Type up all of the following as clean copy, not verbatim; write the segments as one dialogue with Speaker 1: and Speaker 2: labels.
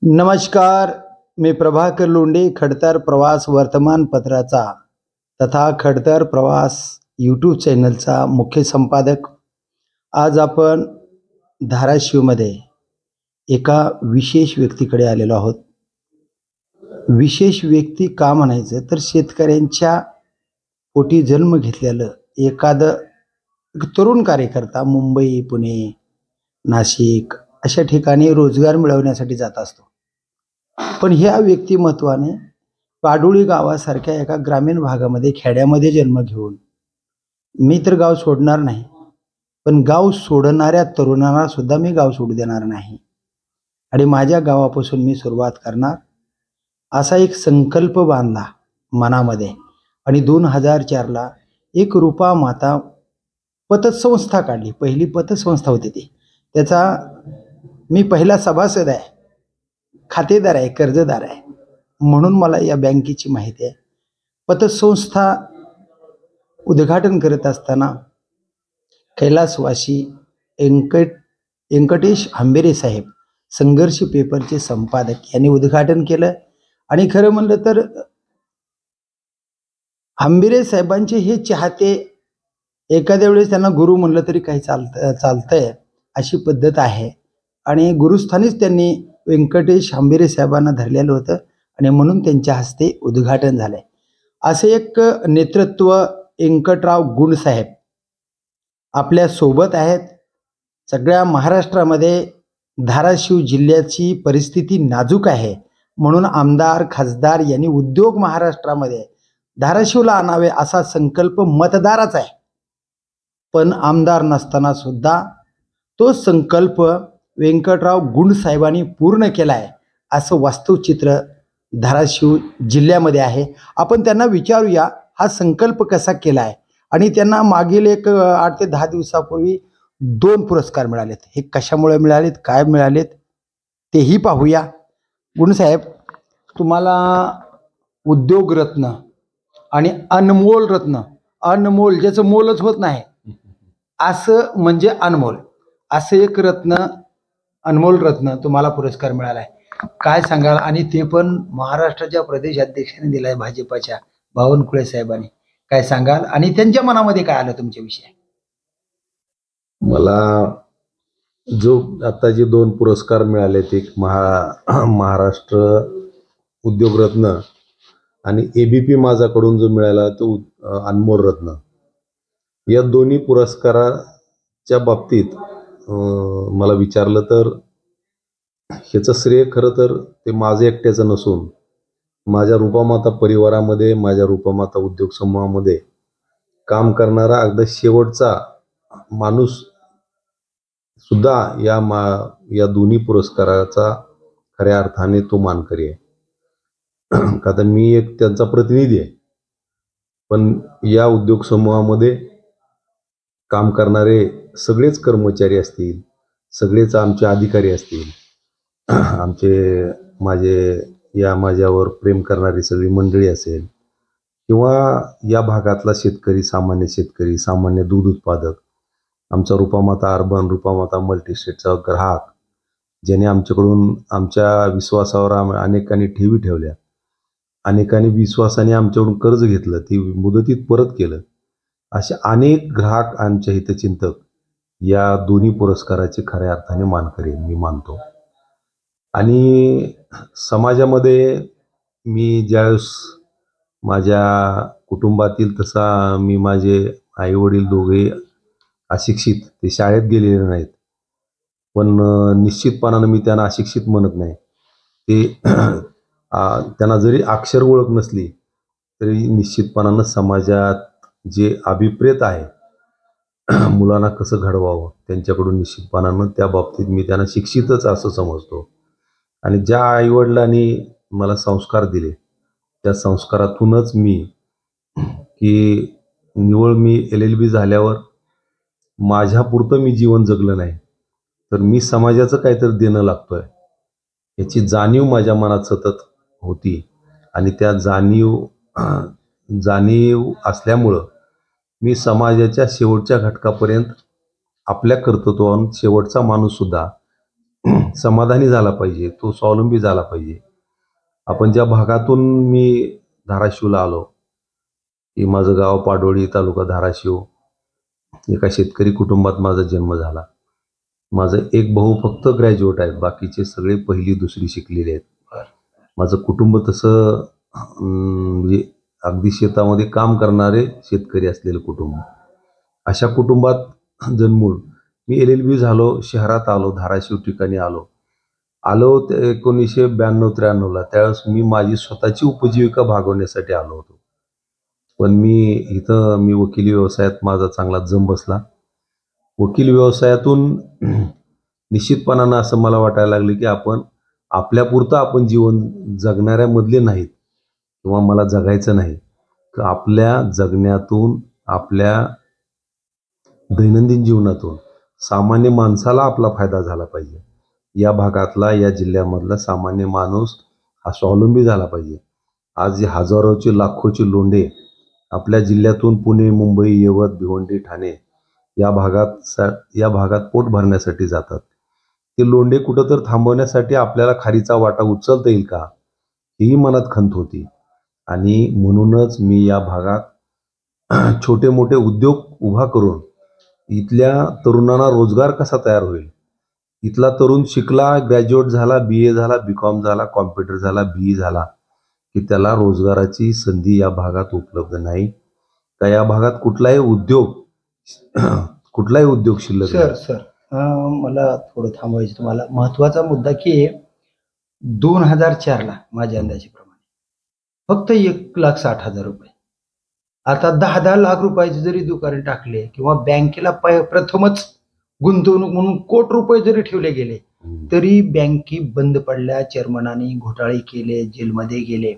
Speaker 1: नमस्कार. मी प्रभाकर लोंढे, खडतर प्रवास वर्तमानपत्राचा तथा खडतर प्रवास यूट्यूब चॅनलचा मुख्य संपादक. आज आपण धाराशिवमध्ये एका विशेष व्यक्तीकडे आलेलो आहोत. विशेष व्यक्ती का म्हणायचं तर शेतकऱ्यांच्या पोटी जन्म घेतलेलं एखादं तरुण कार्यकर्ता मुंबई, पुणे, नाशिक अशा ठिकाणी रोजगार मिळवण्यासाठी जात असतो. पण ह्या व्यक्तिमत्वाने पाडोळी गावासारख्या एका ग्रामीण भागामध्ये खेड्यामध्ये जन्म घेऊन मी तर गाव सोडणार नाही, पण गाव सोडणाऱ्या तरुणांना सुद्धा मी गाव सोडू देणार नाही आणि माझ्या गावापासून मी सुरुवात करणार असा एक संकल्प बांधला मनामध्ये. आणि 2004ला एक रूपा माता पतसंस्था काढली. पहिली पतसंस्था होती ती. त्याचा मी पहिला सभासद आहे, खातेदार आहे, कर्जदार आहे, म्हणून मला या बँकेची माहिती आहे. पतसंस्था उद्घाटन करत असताना कैलासवासी व्यंकटेश हंबेरे साहेब, संघर्ष पेपरचे संपादक, यांनी उद्घाटन केलं. आणि खरं म्हणलं तर हंबेरे साहेबांचे हे चाहते, एखाद्या वेळेस त्यांना गुरु म्हणलं तरी काही चालतंय अशी पद्धत आहे. आणि गुरुस्थानीच त्यांनी व्यंकटेश हंबेरे साहेबांना धरलेलं होतं आणि म्हणून त्यांच्या हस्ते उद्घाटन झालंय. असे एक नेतृत्व व्यंकटराव गुणसाहेब आपल्या सोबत आहेत. सगळ्या महाराष्ट्रामध्ये धाराशिव जिल्ह्याची परिस्थिती नाजूक आहे, म्हणून आमदार खासदार यांनी उद्योग महाराष्ट्रामध्ये धाराशिवला आणावे असा संकल्प मतदाराचा आहे. पण आमदार नसताना सुद्धा तो संकल्प व्यंकटराव गुणसाहेबांनी पूर्ण केला आहे असं वास्तवचित्र धाराशिव जिल्ह्यामध्ये आहे. आपण त्यांना विचारूया हा संकल्प कसा केला आहे. आणि त्यांना मागील एक 8 ते 10 दिवसापूर्वी 2 पुरस्कार मिळालेत. हे कशामुळे मिळालेत, काय मिळालेत तेही पाहूया. गुणसाहेब, तुम्हाला उद्योग रत्न आणि अनमोल रत्न, अनमोल ज्याचं मोलच होत नाही असं म्हणजे अनमोल, असं एक रत्न, अनमोल रत्न तुम्हाला पुरस्कार मिळाला आहे. काय सांगाल? आणि ते पण महाराष्ट्राच्या प्रदेश अध्यक्षांनी दिलाय, भाजपाच्या बावनकुळे साहेबांनी. काय सांगाल आणि त्यांच्या मनामध्ये काय आलं तुमच्याविषयी?
Speaker 2: मला जो आता जे 2 पुरस्कार मिळालेत, एक महाराष्ट्र उद्योग रत्न आणि ABP माझाकडून जो मिळाला तो अनमोल रत्न, या दोन्ही पुरस्काराच्या बाबतीत मला विचारलं तर ह्याचं श्रेय खरं तर ते माझं एकट्याचं नसून माझ्या रूपामाता परिवारामध्ये, माझ्या रूपामाता उद्योग समूहामध्ये काम करणारा अगदी शेवटचा माणूस सुद्धा या दोन्ही पुरस्काराचा खऱ्या अर्थाने तो मानकरी आहे. का तर मी एक त्यांचा प्रतिनिधी आहे, पण या उद्योग समूहामध्ये काम करणारे सगळेच कर्मचारी असतील, सगळेच आमचे अधिकारी असतील, माझ्यावर प्रेम करणारी सगळी मंडळी असेल, किंवा या भागातला शेतकरी, सामान्य दूध उत्पादक, आमचा रूपामाता अर्बन, रूपामाता मल्टीस्टेटचा ग्राहक, ज्याने आमच्याकडून आमच्या विश्वासावर अनेकांनी ठेवी ठेवल्या, अनेकांनी विश्वासाने आमच्याकडून कर्ज घेतलं, ती मुदतीत परत केलं, असे अनेक ग्राहक आमच्या हितचिंतक या दोन्ही पुरस्काराचे खऱ्या अर्थाने मानकरी मी मानतो. आणि समाजामध्ये मी ज्यावेळेस माझ्या कुटुंबातील, तसा मी माझे आईवडील दोघे अशिक्षित, ते शाळेत गेलेले नाहीत, पण निश्चितपणानं मी त्यांना अशिक्षित म्हणत नाही. ते त्यांना जरी अक्षर ओळख नसली तरी निश्चितपणानं समाजात जे अभिप्रेत आहे, मुलांना कसं घडवावं, त्यांच्याकडून निश्चितपणानं त्या बाबतीत मी त्यांना शिक्षितच असं समजतो. आणि ज्या आईवडिलांनी मला संस्कार दिले त्या संस्कारातूनच मी, की निवळ मी LLB झाल्यावर माझ्यापुरतं मी जीवन जगलं नाही, तर मी समाजाचं काहीतरी देणं लागतोय याची जाणीव माझ्या मनात सतत होती. आणि त्या जाणीव असल्यामुळं मी समाजाच्या शेवटच्या घटकापर्यंत आपल्या कर्तृत्वाने शेवटचा माणूससुद्धा समाधानी झाला पाहिजे, तो स्वावलंबी झाला पाहिजे. आपण ज्या भागातून मी धाराशिवला आलो, की माझं गाव पाडोळी, तालुका धाराशिव, एका शेतकरी कुटुंबात माझा जन्म झाला. माझं एक भाऊ फक्त ग्रॅज्युएट आहेत, बाकीचे सगळे पहिली दुसरी शिकलेले आहेत. माझं कुटुंब तसं म्हणजे अगदी शेतामध्ये काम करणारे शेतकरी असलेलं कुटुंब. अशा कुटुंबात जन्मून मी LLB झालो, शहरात आलो, धाराशिव ठिकाणी आलो ते 1992-93ला. त्यावेळेस मी माझी स्वतःची उपजीविका भागवण्यासाठी आलो होतो. पण मी वकिली व्यवसायात माझा चांगला जम बसला. वकील व्यवसायातून निश्चितपणानं असं मला वाटायला लागलं की आपण आपल्यापुरतं आपण जीवन जगणाऱ्यामधले नाहीत, किंवा मला जगायचं नाही, तर आपल्या जगण्यातून, आपल्या दैनंदिन जीवनातून सामान्य माणसाला आपला फायदा झाला पाहिजे. या भागातला, या जिल्ह्यामधला सामान्य माणूस हा स्वावलंबी झाला पाहिजे. आज जे हजारोचे लाखोचे लोंढे आपल्या जिल्ह्यातून पुणे, मुंबई, यवत, भिवंडी, ठाणे या भागात पोट भरण्यासाठी जातात. ते लोंढे कुठं तर थांबवण्यासाठी आपल्याला खारीचा वाटा उचलता येईल का, ही मनात खंत होती. आणि म्हणूनच मी या भागात छोटे मोठे उद्योग उभा करून इथल्या तरुणांना रोजगार कसा तयार होईल. इथला तरुण शिकला, ग्रॅज्युएट झाला, BA झाला, BCom झाला, कॉम्प्युटर झाला, BE झाला, की त्याला रोजगाराची संधी या भागात उपलब्ध नाही. तर या भागात कुठलाही उद्योग शिल्लक नाही.
Speaker 1: सर मला थोडं थांबवायचं तुम्हाला. महत्वाचा मुद्दा की 2004ला माझ्या अंदाजाप्रमाणे फक्त 1,60,000 रुपये. आता 10-10 लाख रुपयाचे जरी दुकाने टाकले किंवा बँकेला प्रथमच गुंतवणूक म्हणून कोटी रुपये जरी ठेवले गेले, तरी बँकी बंद पडल्या, चेअरमनांनी घोटाळे केले, जेलमध्ये गेले.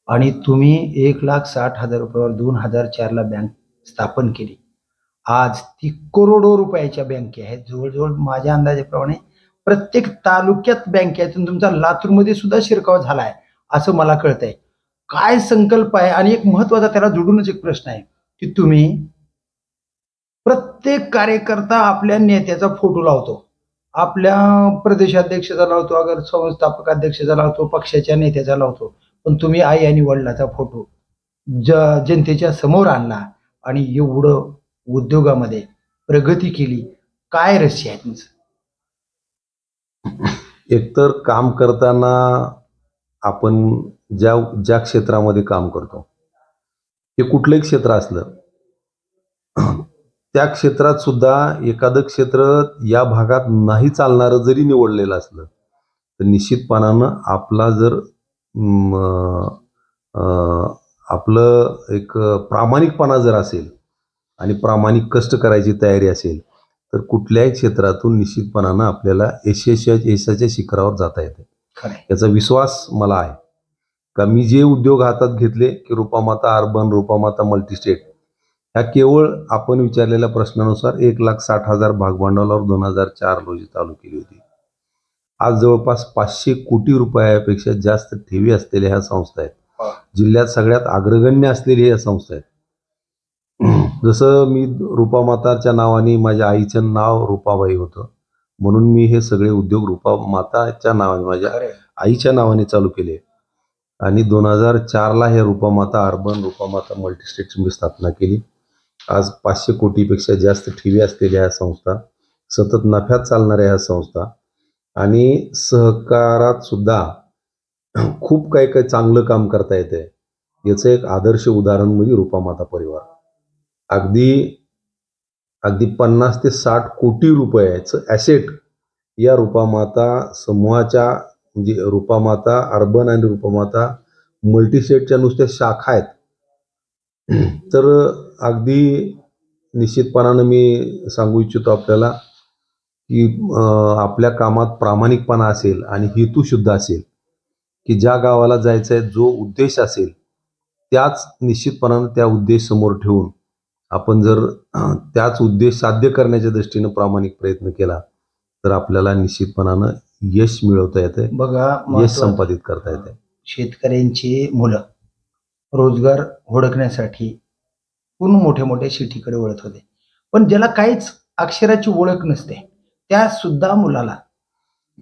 Speaker 1: आणि तुम्ही 1,60,000 रुपयावर 2004ला बँक स्थापन केली. आज ती करोडो रुपयाच्या बँके आहेत. जवळजवळ माझ्या अंदाजाप्रमाणे प्रत्येक तालुक्यात बँके आहेत. तुमचा लातूरमध्ये सुद्धा शिरकाव झालाय असं मला कळतंय. काय संकल्प आहे? आणि एक महत्वाचा त्याला जोडूनच एक प्रश्न आहे की तुम्ही प्रत्येक कार्यकर्ता आपल्या नेत्याचा फोटो लावतो, आपल्या प्रदेशाध्यक्षाचा लावतो, अगर संस्थापक अध्यक्षाचा लावतो, पक्षाच्या नेत्याचा लावतो, पण तुम्ही आई आणि वडिलाचा फोटो जनतेच्या समोर आणला आणि एवढं उद्योगामध्ये प्रगती केली. काय रहस्य आहे तुमचं?
Speaker 2: एकतर काम करताना आपण ज्या क्षेत्रामध्ये काम करतो, ते कुठलंही क्षेत्र असलं, त्या क्षेत्रात सुद्धा एखादं क्षेत्र या भागात नाही चालणारं जरी निवडलेलं असलं, तर निश्चितपणानं आपला जर आपलं एक प्रामाणिकपणा जर असेल आणि प्रामाणिक कष्ट करायची तयारी असेल, तर कुठल्याही क्षेत्रातून निश्चितपणानं आपल्याला यशाच्या शिखरावर जाता येते. याचा विश्वास मला आहे. का मी जे उद्योग हातात घेतले की रूपामाता अर्बन, रूपामाता मल्टीस्टेट, ह्या केवळ आपण विचारलेल्या प्रश्नानुसार 1,60,000 भागभांडवलावर 2004 रोजी चालू केली होती. आज जवळपास 500 कोटी रुपयापेक्षा जास्त ठेवी असलेल्या ह्या संस्था आहेत. जिल्ह्यात सगळ्यात अग्रगण्य असलेली ह्या संस्था आहेत. जसं मी रूपामाताच्या नावाने, माझ्या आईचं नाव रूपाबाई होतं, म्हणून मी हे सगळे उद्योग रूपामाताच्या नावाने, माझ्या आईच्या नावाने चालू केले. आणि 2004ला हे रूपामाता अर्बन, रूपामाता मल्टीस्टेटची मी स्थापना केली. आज 500 कोटीपेक्षा जास्त ठेवी असलेल्या ह्या संस्था, सतत नफ्यात चालणाऱ्या ह्या संस्था, आणि सहकारात सुद्धा खूप काही चांगलं काम करता येते. याचं एक आदर्श उदाहरण म्हणजे रूपामाता परिवार. अगदी 50 ते 60 कोटी रुपयाचं ॲसेट या रूपामाता समूहाच्या, म्हणजे रूपामाता अर्बन आणि रूपामाता मल्टीस्टेटच्या नुसत्या शाखा आहेत. तर अगदी निश्चितपणानं मी सांगू इच्छितो आपल्याला की आपल्या कामात प्रामाणिकपणा असेल आणि हेतू शुद्ध असेल, की ज्या गावाला जायचं आहे, जो उद्देश असेल, त्याच निश्चितपणानं त्या उद्देश समोर ठेवून आपण जर त्याच उद्देश साध्य करण्याच्या दृष्टीनं प्रामाणिक प्रयत्न केला, तर आपल्याला निश्चितपणानं यश मिळवता येते,
Speaker 1: बघा,
Speaker 2: यश संपादित करता येते.
Speaker 1: शेतकऱ्यांची मुलं रोजगार हुडकण्यासाठी पूर्ण मोठ्या मोठ्या सिटीकडे वळत होते, पण ज्याला काहीच अक्षराची ओळख नसते, त्या सुद्धा मुलाला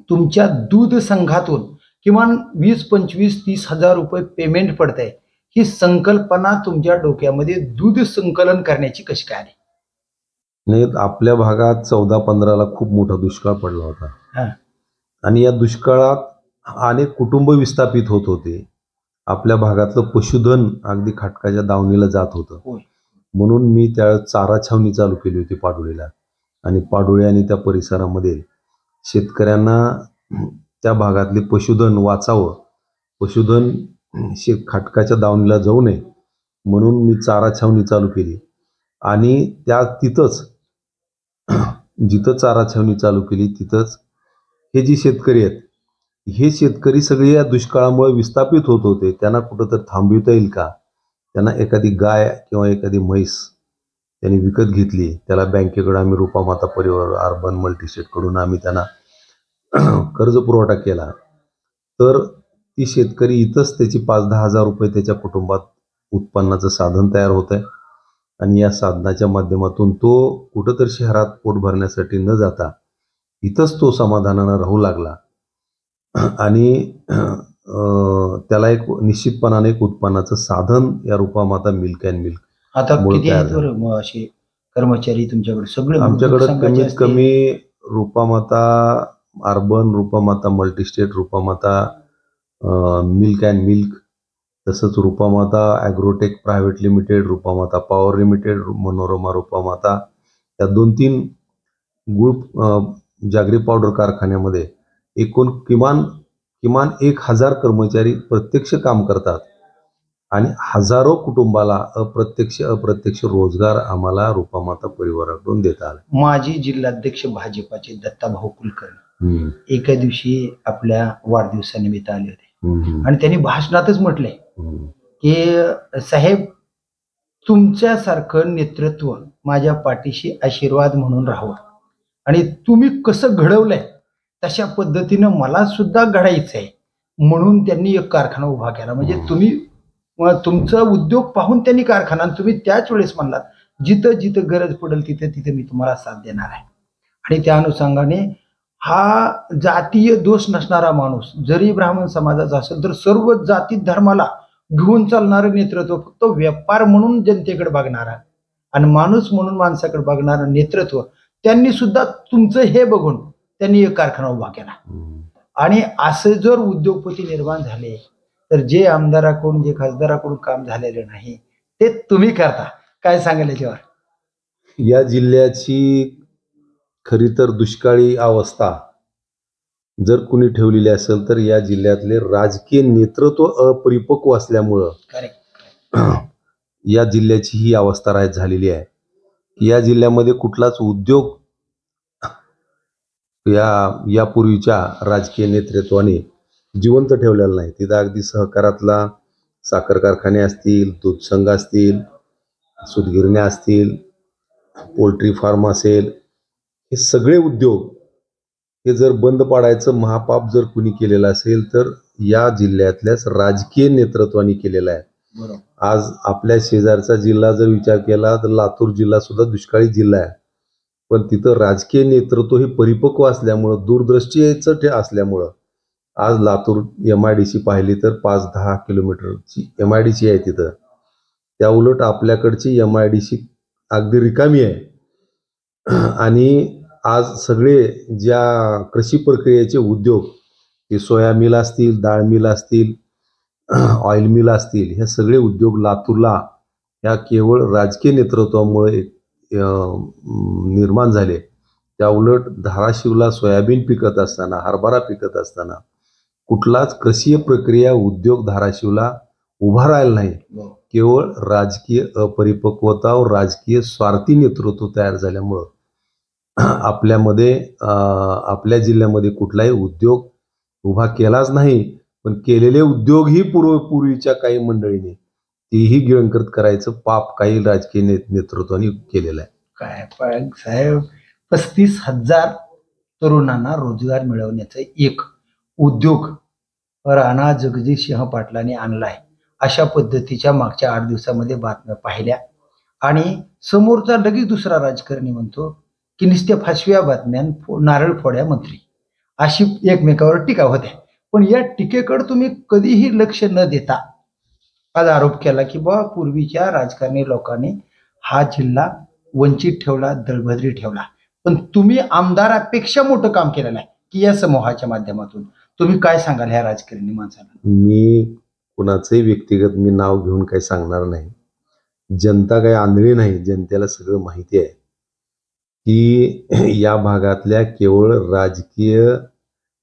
Speaker 1: तुमच्या दूध संघातून किमान 20, 25, 30 हजार रुपये पेमेंट पडतंय, ही संकल्पना तुमच्या डोक्यामध्ये दूध संकलन करण्याची कशी काय आली?
Speaker 2: नाही, आपल्या भागात 14-15ला खूप मोठा दुष्काळ पडला होता
Speaker 1: हा.
Speaker 2: आणि या दुष्काळात अनेक कुटुंब विस्थापित होत होते. आपल्या भागातलं पशुधन अगदी खाटकाच्या दावणीला जात होतं.
Speaker 1: होय.
Speaker 2: म्हणून मी त्या चारा छावणी चालू केली होती पाडोळीला, आणि पाडोळी आणि त्या परिसरामध्ये शेतकऱ्यांना त्या भागातले पशुधन वाचावं, पशुधन खाटकाच्या दावणीला जाऊ नये म्हणून मी चारा छावणी चालू केली. आणि त्या तिथंच जिथं चारा छावणी चालू केली तिथंच हे जे शेतकरी आहेत, हे शेतकरी सगळे या दुष्काळामुळे विस्थापित होत होते. त्यांना कुठं तर थांबविता येईल का, त्यांना एखादी गाय किंवा एखादी म्हैस त्यांनी विकत घेतली, त्याला बँकेकडे आम्ही रूपामाता परिवार अर्बन मल्टीस्टेटकडून आम्ही त्यांना कर्ज पुरवठा केला, तर ती शेतकरी इथंच त्याची 5-10 हजार रुपये त्याच्या कुटुंबात उत्पन्नाचं साधन तयार होत आहे. आणि या साधनाच्या माध्यमातून तो कुठंतरी शहरात पोट भरण्यासाठी न जाता इथंच तो समाधानानं राहू लागला. आणि त्याला एक निश्चितपणाने एक उत्पन्नाचं साधन या रूपामाता मिल्क अँड मिल्क
Speaker 1: आता
Speaker 2: मुळे
Speaker 1: किती
Speaker 2: तयार
Speaker 1: आहेत
Speaker 2: झालं.
Speaker 1: बरं मग असे कर्मचारी तुमच्याकडे? सगळे
Speaker 2: आमच्याकडे
Speaker 1: संघाचे
Speaker 2: कमीत
Speaker 1: असतील?
Speaker 2: कमी Rupamata urban, Rupamata multistate, Rupamata milk and milk, तसंच Rupamata agrotech private limited, Rupamata power limited, Manorama Rupamata, या 2-3 गुळ जागरी पावडर कारखान्यामध्ये एकूण किमान 1000 कर्मचारी प्रत्यक्ष काम करतात आणि हजारो कुटुंबाला अप्रत्यक्ष रोजगार आम्हाला रूपामाता परिवाराकडून देता आला.
Speaker 1: माजी जिल्हाध्यक्ष भाजपाचे दत्ताभाऊ कुलकर्णी एका दिवशी आपल्या वाढदिवसानिमित्त आले होते आणि त्यांनी भाषणातच म्हटलंय की साहेब, तुमच्यासारखं नेतृत्व माझ्या पाठीशी आशीर्वाद म्हणून राहावं आणि तुम्ही कसं घडवलंय तशा पद्धतीनं मला सुद्धा घडायचं आहे, म्हणून त्यांनी एक कारखाना उभा केला. म्हणजे तुम्ही तुमचं उद्योग पाहून त्यांनी कारखाना, आणि तुम्ही त्याच वेळेस म्हणलात जिथं जिथं गरज पडेल तिथं तिथं मी तुम्हाला साथ देणार आहे. आणि त्या अनुषंगाने हा जातीय दोष नसणारा माणूस, जरी ब्राह्मण समाजाचा असेल तर सर्व जाती धर्माला घेऊन चालणारं नेतृत्व, फक्त व्यापार म्हणून जनतेकडे बघणारा आणि माणूस म्हणून माणसाकडे बघणारं नेतृत्व, त्यांनी सुद्धा तुमचं हे बघून त्यांनी एक कारखाना उभा केला. आणि असे जर उद्योगपती निर्माण झाले तर जे आमदाराकडून, जे खासदाराकडून काम झालेलं नाही ते तुम्ही करता. काय सांगाल याच्यावर?
Speaker 2: या जिल्ह्याची खरी तर दुष्काळी अवस्था जर कुणी ठेवलेली असेल तर या जिल्ह्यातले राजकीय नेतृत्व अपरिपक्व असल्यामुळं या जिल्ह्याची ही अवस्था झालेली आहे. या जिल्ह्यामध्ये कुठलाच उद्योग यापूर्वीच्या राजकीय नेतृत्वाने जिवंत ठेवलेला नाही. तिथं अगदी सहकारातला साखर कारखाने असतील, दूध संघ असतील, सूतगिरण्या असतील, पोल्ट्री फार्म असेल, हे सगळे उद्योग हे जर बंद पाडायचं महापाप जर कुणी केलेलं असेल तर या जिल्ह्यातल्याच राजकीय नेतृत्वाने केलेला आहे. आज आपल्या शेजारचा जिल्हा जर विचार केला तर लातूर जिल्हा सुद्धा दुष्काळी जिल्हा आहे, पण तिथं राजकीय नेतृत्व हे परिपक्व असल्यामुळं, दूरदृष्टीचं असल्यामुळं आज लातूर MIDC पाहिली तर 5-10 किलोमीटरची MIDC आहे तिथं. त्या उलट आपल्याकडची MIDC अगदी रिकामी आहे. आणि आज सगळे ज्या कृषी प्रक्रियेचे उद्योग, हे सोया मिल असतील, डाळ मिल असतील, ऑइल मिल असतील, हे सगळे उद्योग लातूरला या केवळ राजकीय नेतृत्वामुळे निर्माण झाले. त्या उलट धाराशिवला सोयाबीन पिकत असताना, हरभरा पिकत असताना कुठलाच कृषी प्रक्रिया उद्योग धाराशिवला उभा राहिला नाही. केवळ राजकीय अपरिपक्वता व राजकीय स्वार्थी नेतृत्व तयार झाल्यामुळं आपल्या जिल्ह्यामध्ये कुठलाही उद्योग उभा केलाच नाही. पण केलेले उद्योग ही पूर्वीच्या काही मंडळीने तीही गिळंकृत करायचं पाप काही राजकीय नेतृत्वाने केलेलं आहे.
Speaker 1: काय साहेब, 35,000 तरुणांना रोजगार मिळवण्याचा एक उद्योग राणा जगजितसिंह पाटलांनी आणलाय. अशा पद्धतीच्या मागच्या 8 दिवसामध्ये बातम्या पाहिल्या आणि समोरचा लगेच दुसरा राजकारणी म्हणतो की नुसत्या फासव्या बातम्या, नारळ फोड्या मंत्री. अशी एकमेकावर टीका होते. पण या टीकेकडे तुम्ही कधीही लक्ष न देता आज आरोप केला की बा पूर्वीच्या राजकारणी लोकांनी हा जिल्हा वंचित ठेवला, दळभद्री ठेवला. पण तुम्ही आमदारापेक्षा मोठं काम केलेलं आहे की या समूहाच्या माध्यमातून. तुम्ही काय सांगाल ह्या राजकारणी माणसाला?
Speaker 2: मी कुणाचंही व्यक्तिगत मी नाव घेऊन काही सांगणार नाही. जनता काही आंधळी नाही, जनतेला सगळं माहिती आहे की या भागातल्या केवळ राजकीय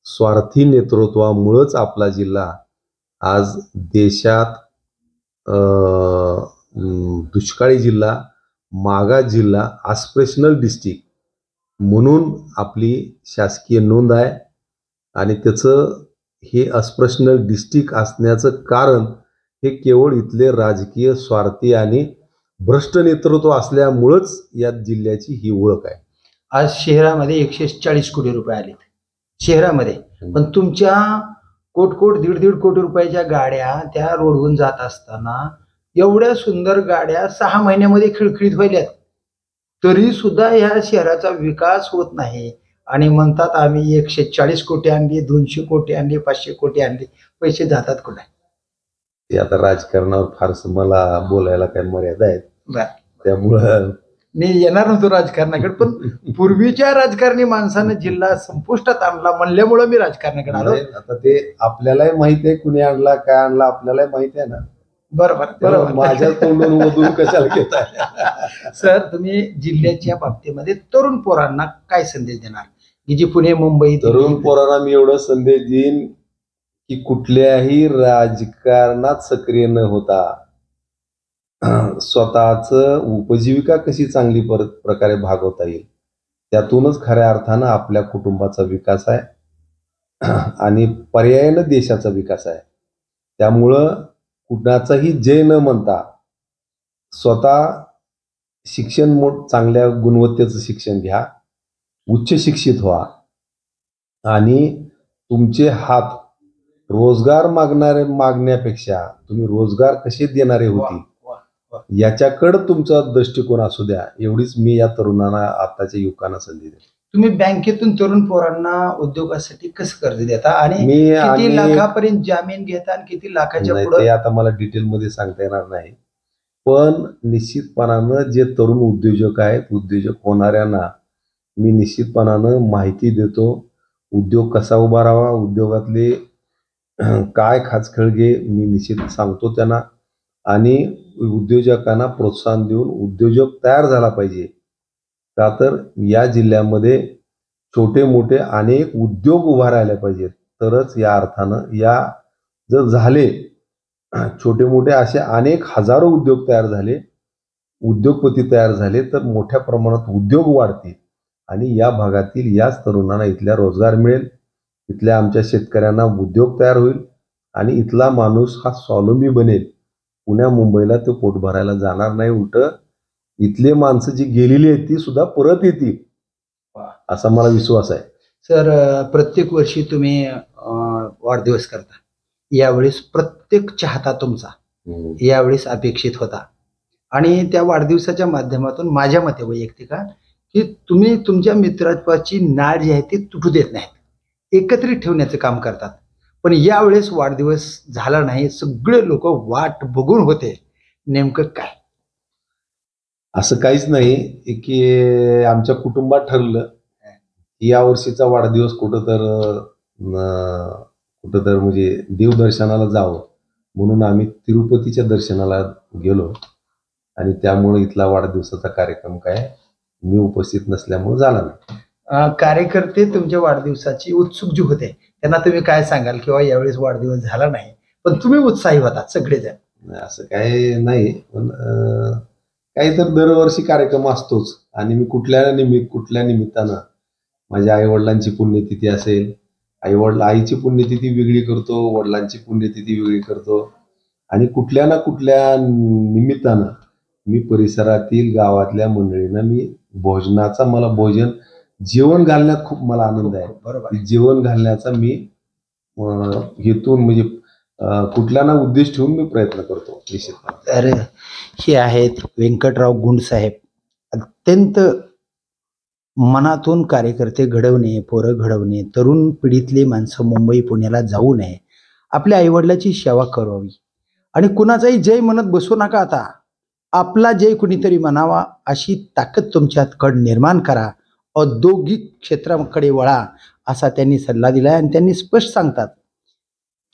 Speaker 2: स्वार्थी नेतृत्वामुळंच आपला जिल्हा आज देशात दुष्काळी जिल्हा, मागास जिल्हा, आस्पिरेशनल डिस्ट्रिक्ट म्हणून आपली शासकीय नोंद आहे. आणि त्याचं हे अस्पृश्यल डिस्ट्रिक्ट असण्याचं कारण हे केवळ इथले राजकीय स्वार्थी आणि भ्रष्ट नेतृत्व असल्यामुळंच या जिल्ह्याची ही ओळख आहे.
Speaker 1: आज शहरामध्ये 140 कोटी रुपये आलेत शहरामध्ये, पण तुमच्या कोट 1.5 कोटी रुपयाच्या गाड्या त्या रोडवरून जात असताना एवढ्या सुंदर गाड्या 6 महिन्यामध्ये खिळखिळीत व्हायल्यात, तरी सुद्धा ह्या शहराचा विकास होत नाही. आणि म्हणतात आम्ही 140 कोटी आणली, 200 कोटी आणली, 500 कोटी आणली. पैसे जातात कुठे?
Speaker 2: ते आता राजकारणावर फारसं मला बोलायला काही मर्यादा आहेत,
Speaker 1: बर,
Speaker 2: त्यामुळं
Speaker 1: मी येणार नव्हतो राजकारणाकडे. पण पूर्वीच्या राजकारणी माणसानं जिल्हा संपुष्टात आणला म्हणल्यामुळं मी राजकारणाकडे आलो.
Speaker 2: आता ते आपल्यालाही माहिती आहे कुणी आणला, काय आणला, आपल्यालाही माहिती आहे ना.
Speaker 1: बरोबर.
Speaker 2: माझ्या तोंडून वधून कशाला घेताय?
Speaker 1: सर, तुम्ही जिल्ह्याच्या बाबतीमध्ये तरुण पोरांना काय संदेश देणार की जी पुणे मुंबई?
Speaker 2: तरुण पोरांना मी एवढा संदेश देईन की कुठल्याही राजकारणात सक्रिय न होता स्वतःच उपजीविका कशी चांगली प्रकारे भागवता येईल, त्यातूनच खऱ्या अर्थानं आपल्या कुटुंबाचा विकास आहे आणि पर्यायानं देशाचा विकास आहे. त्यामुळं कुणाचाही जय न म्हणता स्वतः शिक्षण चांगल्या गुणवत्तेचं शिक्षण घ्या, उच्च शिक्षित व्हा आणि तुमचे हात रोजगार मागण्यापेक्षा तुम्ही रोजगार कसे देणारे होतील याच्याकडे तुमचा दृष्टिकोन असू द्या. एवढीच मी या तरुणांना, आताच्या युवकांना संधी देतो.
Speaker 1: तुम्ही बँकेतून तरुण पोरांना उद्योगासाठी कसं कर्ज देता आणि किती लाखापर्यंत जामीन घेता आणि किती लाखाच्या पुढे?
Speaker 2: ते आता मला डिटेलमध्ये सांगता येणार नाही, पण निश्चितपणानं जे तरुण उद्योजक आहेत, उद्योजक होणाऱ्यांना मी निश्चितपणानं माहिती देतो. उद्योग कसा उभा राहावा, उद्योगातले काय खाचखळगे मी निश्चित सांगतो त्यांना. आणि उद्योजकांना प्रोत्साहन देऊन उद्योजक तयार झाला पाहिजे. का तर या जिल्ह्यामध्ये छोटे मोठे अनेक उद्योग उभा राहिले पाहिजेत, तरच या अर्थानं या जर झाले छोटे मोठे असे अनेक हजारो उद्योग तयार झाले, उद्योगपती तयार झाले, तर मोठ्या प्रमाणात उद्योग वाढतील आणि या भागातील याच तरुणांना इथल्या रोजगार मिळेल, इथल्या आमच्या शेतकऱ्यांना उद्योग तयार होईल आणि इथला माणूस हा स्वावलंबी बनेल. पुण्या मुंबईला तो पोट भरायला जाणार नाही, उलट इथले माणसं जी गेलेली आहेत ती सुद्धा परत येतील असा मला विश्वास आहे.
Speaker 1: सर, प्रत्येक वर्षी तुम्ही वाढदिवस करता, यावेळेस प्रत्येक चाहता तुमचा यावेळेस अपेक्षित होता आणि त्या वाढदिवसाच्या माध्यमातून माझ्या मते वैयक्तिक की तुम्ही तुमच्या मित्राची नाळ जी आहे ती तुटू देत नाहीत, एकत्रित ठेवण्याचं काम करतात. पण यावेळेस वाढदिवस झाला नाही, सगळे लोक वाट बघून होते. नेमकं काय?
Speaker 2: असं काहीच नाही की आमच्या कुटुंबात ठरलं की या वर्षीचा वाढदिवस कुठं तर म्हणजे देवदर्शनाला जावं म्हणून आम्ही तिरुपतीच्या दर्शनाला गेलो आणि त्यामुळे इथला वाढदिवसाचा कार्यक्रम काय मी उपस्थित नसल्यामुळे झाला नाही.
Speaker 1: कार्यकर्ते तुमच्या वाढदिवसाची उत्सुक जी होते त्यांना तुम्ही काय सांगाल किंवा यावेळेस वाढदिवस झाला नाही पण तुम्ही उत्साही होता सगळेजण?
Speaker 2: असं काय नाही, पण काही तर दरवर्षी कार्यक्रम असतोच आणि मी कुठल्या निमित्तानं माझ्या आईवडिलांची पुण्यतिथी असेल, आईची पुण्यतिथी वेगळी करतो, वडिलांची पुण्यतिथी वेगळी करतो आणि कुठल्या ना कुठल्या निमित्तानं मी परिसरातील गावातल्या मंडळींना मी मला जेवण घालण्यात खूप मला आनंद आहे.
Speaker 1: बरोबर,
Speaker 2: जेवण घालण्याचा मी हेतून म्हणजे कुठला ना उद्देश ठेवून मी प्रयत्न करतो निश्चित.
Speaker 1: तर हे आहेत व्यंकटराव गुंड साहेब, अत्यंत मनातून कार्यकर्ते घडवणे, पोरं घडवणे, तरुण पिढीतले माणसं मुंबई पुण्याला जाऊ नये, आपल्या आईवडिलाची सेवा करावी आणि कुणाचाही जय म्हणत बसू नका. आता आपला जय कुणीतरी म्हणावा अशी ताकद तुमच्याकडे निर्माण करा. औद्योगिक क्षेत्राकडे वळा असा त्यांनी सल्ला दिला आहे. आणि त्यांनी स्पष्ट सांगतात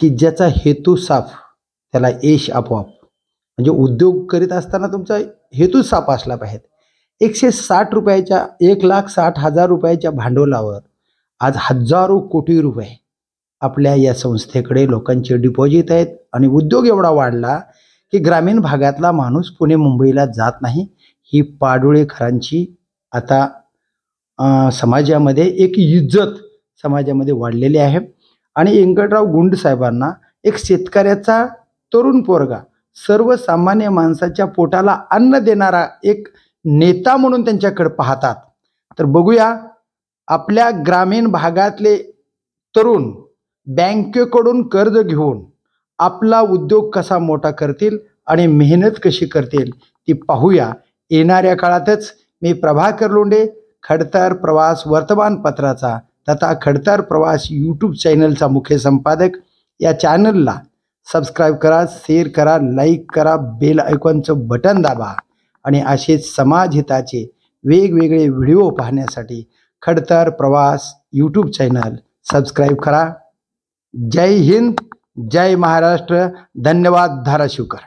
Speaker 1: की ज्याचा हेतू साफ त्याला यश आपोआप. म्हणजे उद्योग करीत असताना तुमचा हेतू साफ असला पाहिजे. 160 रुपयाच्या 1,60,000 रुपयाच्या भांडवलावर आज हजारो कोटी रुपये आपल्या या संस्थेकडे लोकांचे डिपॉझिट आहेत. आणि उद्योग एवढा वाढला की ग्रामीण भागातला माणूस पुणे मुंबईला जात नाही. ही पाडोळेकरांची आता समाजामध्ये एक इज्जत समाजामध्ये वाढलेली आहे. आणि व्यंकटराव गुंड साहेबांना एक शेतकऱ्याचा तरुण पोरगा, सर्वसामान्य माणसाच्या पोटाला अन्न देणारा एक नेता म्हणून त्यांच्याकडे पाहतात. तर बघूया आपल्या ग्रामीण भागातले तरुण बँकेकडून कर्ज घेऊन आपला उद्योग कसा मोठा करतील आणि मेहनत कशी करतील ती पाहूया. येणाऱ्या काळातच मी प्रभाकर लोंढे, खडतर प्रवास वर्तमानपत्राचा तथा खडतर प्रवास यूट्यूब चॅनलचा मुख्य संपादक, या चॅनलला सबस्क्राईब करा, शेअर करा, लाईक करा, बेल आयकॉनचं बटन दाबा आणि असेच समाजहिताचे वेगवेगळे व्हिडिओ पाहण्यासाठी खडतर प्रवास यूट्यूब चॅनल सबस्क्राईब करा. जय हिंद, जय महाराष्ट्र. धन्यवाद. धाराशिवकर.